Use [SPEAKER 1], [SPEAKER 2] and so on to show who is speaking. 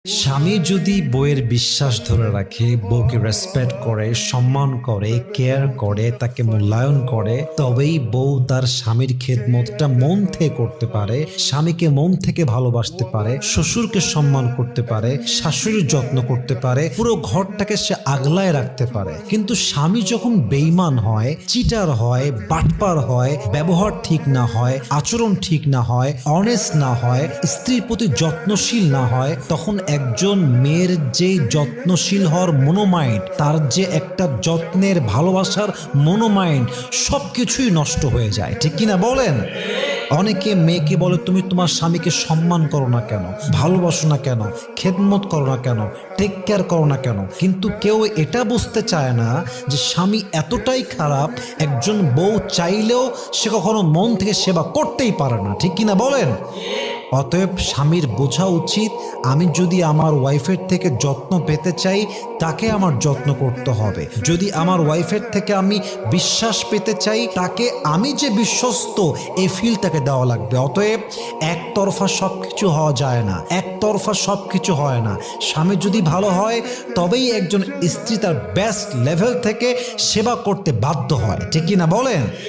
[SPEAKER 1] স্বামী যদি বউয়ের বিশ্বাস ধরে রাখে, বউকে রেসপেক্ট করে, সম্মান করে, কেয়ার করে, তাকে মূল্যায়ন করে, তবেই বউ তার স্বামীর খেদমতটা মন থেকে করতে পারে, স্বামীকে মন থেকে ভালোবাসতে পারে, শ্বশুরকে সম্মান করতে পারে, শাশুড়ির যত্ন করতে পারে, পুরো ঘরটাকে সে আগলায় রাখতে পারে। কিন্তু স্বামী যখন বেইমান হয়, চিটার হয়, বাটপার হয়, ব্যবহার ঠিক না হয়, আচরণ ঠিক না হয়, অনেস্ট না হয়, স্ত্রীর প্রতি যত্নশীল না হয়, তখন একজন মেয়ের যে যত্নশীল হওয়ার মনোমাইন্ড, তার যে একটা যত্নের ভালোবাসার মনোমাইন্ড, সবকিছুই নষ্ট হয়ে যায়। ঠিক কিনা বলেন? অনেকে মেয়েকে বলে, তুমি তোমার স্বামীকে সম্মান করো না কেন, ভালোবাসো না কেন, খেদমত করো না কেন, টেক কেয়ার করো না কেন। কিন্তু কেউ এটা বুঝতে চায় না যে স্বামী এতটাই খারাপ, একজন বউ চাইলেও সে কখনো মন থেকে সেবা করতেই পারে না। ঠিক কিনা বলেন? অতএব স্বামীর বোঝা উচিত, আমি যদি আমার ওয়াইফের থেকে যত্ন পেতে চাই, তাকে আমার যত্ন করতে হবে। যদি আমার ওয়াইফের থেকে আমি বিশ্বাস পেতে চাই, তাকে আমি যে বিশ্বস্ত এই ফিল তাকে দেওয়া লাগবে। অতএব একতরফা সব কিছু হওয়া যায় না, একতরফা সব কিছু হয় না। স্বামী যদি ভালো হয়, তবেই একজন স্ত্রী তার বেস্ট লেভেল থেকে সেবা করতে বাধ্য হয়। ঠিক কিনা বলেন?